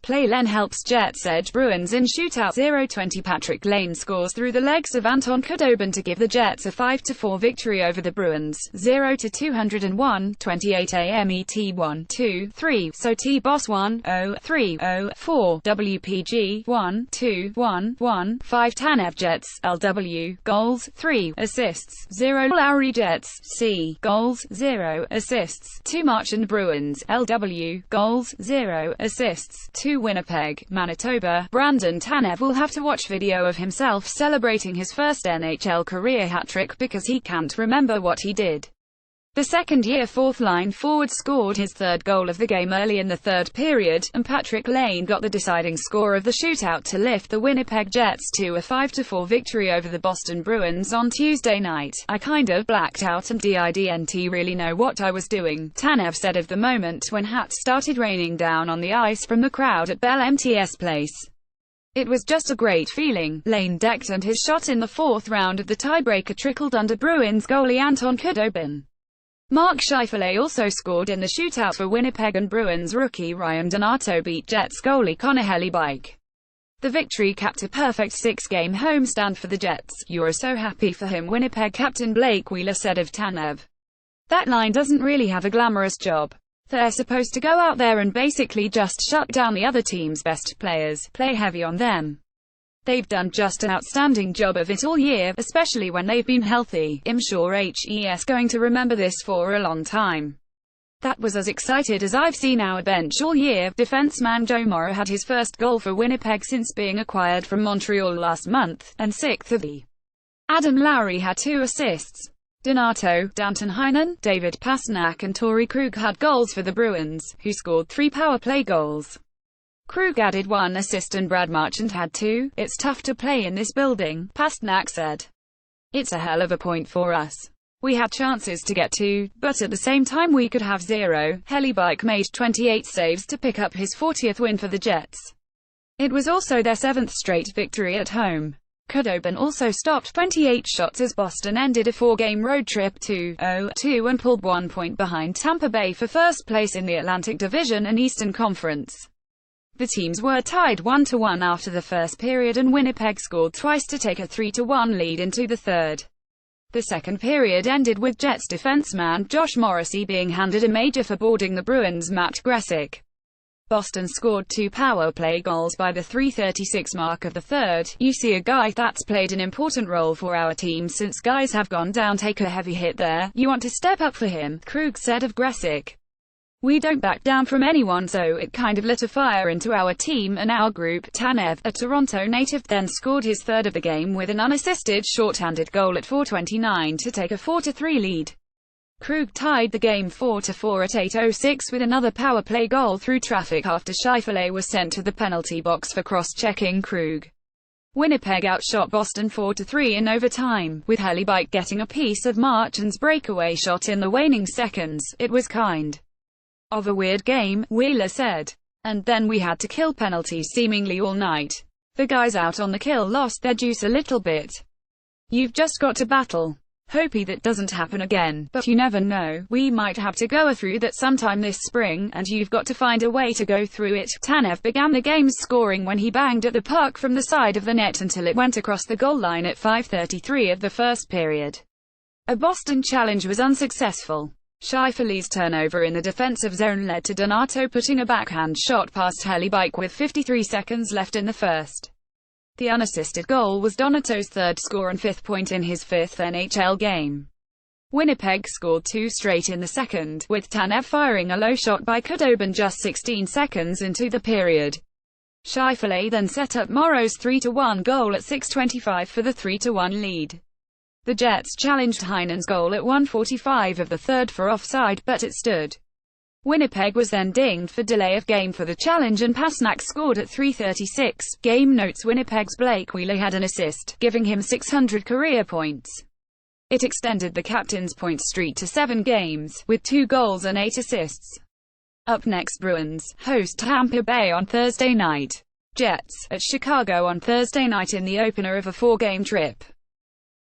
play. Laine helps Jets edge Bruins in shootout 0-20. Patrick Laine scores through the legs of Anton Khudobin to give the Jets a 5-4 victory over the Bruins. 0-201, 28 AM ET 1-2-3, so T-Boss 1-0-3-0-4, WPG 1-2-1-1, 5 Tanev Jets, LW, goals, 3, assists, 0 Lowry Jets, C, goals, 0, assists, 2 Marchand Bruins, LW, goals, 0, assists, 2 Winnipeg, Manitoba. Brandon Tanev will have to watch video of himself celebrating his first NHL career hat-trick because he can't remember what he did. The second-year fourth-line forward scored his third goal of the game early in the third period, and Patrick Laine got the deciding score of the shootout to lift the Winnipeg Jets to a 5-4 victory over the Boston Bruins on Tuesday night. "I kind of blacked out and didn't really know what I was doing," Tanev said of the moment when hats started raining down on the ice from the crowd at Bell MTS Place. "It was just a great feeling." Laine decked and his shot in the fourth round of the tiebreaker trickled under Bruins goalie Anton Khudobin. Mark Scheifele also scored in the shootout for Winnipeg, and Bruins rookie Ryan Donato beat Jets goalie Connor Hellebuyck. The victory capped a perfect 6-game homestand for the Jets. "You're so happy for him," Winnipeg captain Blake Wheeler said of Tanev. "That line doesn't really have a glamorous job. They're supposed to go out there and basically just shut down the other team's best players, play heavy on them. They've done just an outstanding job of it all year, especially when they've been healthy. I'm sure he's going to remember this for a long time. That was as excited as I've seen our bench all year." Defenseman Joe Morrow had his first goal for Winnipeg since being acquired from Montreal last month, and 6th of the. Adam Lowry had 2 assists. Donato, Danton Heinen, David Pastrnak and Torrey Krug had goals for the Bruins, who scored 3 power play goals. Krug added 1 assist and Brad Marchand had 2. "It's tough to play in this building," Pastrnak said. "It's a hell of a point for us. We had chances to get 2, but at the same time we could have 0. Hellebuyck made 28 saves to pick up his 40th win for the Jets. It was also their 7th straight victory at home. Khudobin also stopped 28 shots as Boston ended a 4-game road trip 2-0-2 and pulled 1 point behind Tampa Bay for first place in the Atlantic Division and Eastern Conference. The teams were tied 1-1 after the first period, and Winnipeg scored twice to take a 3-1 lead into the third. The second period ended with Jets defenseman Josh Morrissey being handed a major for boarding the Bruins' Matt Gressick. Boston scored 2 power play goals by the 3:36 mark of the third. "You see a guy that's played an important role for our team since guys have gone down, take a heavy hit there. You want to step up for him," Krug said of Gressick. "We don't back down from anyone, so it kind of lit a fire into our team and our group." Tanev, a Toronto native, then scored his third of the game with an unassisted shorthanded goal at 4:29 to take a 4-3 lead. Krug tied the game 4-4 at 8:06 with another power play goal through traffic after Scheifele was sent to the penalty box for cross-checking Krug. Winnipeg outshot Boston 4-3 in overtime, with Hellebuyck getting a piece of Marchand's breakaway shot in the waning seconds. "It was kind of a weird game," Wheeler said. "And then we had to kill penalties seemingly all night. The guys out on the kill lost their juice a little bit. You've just got to battle. Hopey that doesn't happen again, but you never know. We might have to go through that sometime this spring, and you've got to find a way to go through it." Tanev began the game's scoring when he banged at the puck from the side of the net until it went across the goal line at 5:33 of the first period. A Boston challenge was unsuccessful. Scheifele's turnover in the defensive zone led to Donato putting a backhand shot past Hellebuyck with 53 seconds left in the first. The unassisted goal was Donato's third score and 5th point in his 5th NHL game. Winnipeg scored 2 straight in the second, with Tanev firing a low shot by Khudobin just 16 seconds into the period. Scheifele then set up Morrow's 3-1 goal at 6:25 for the 3-1 lead. The Jets challenged Heinen's goal at 1:45 of the third for offside, but it stood. Winnipeg was then dinged for delay of game for the challenge, and Pastrnak scored at 3:36. Game notes: Winnipeg's Blake Wheeler had an assist, giving him 600 career points. It extended the captain's point streak to 7 games, with 2 goals and 8 assists. Up next, Bruins host Tampa Bay on Thursday night. Jets at Chicago on Thursday night in the opener of a 4-game trip.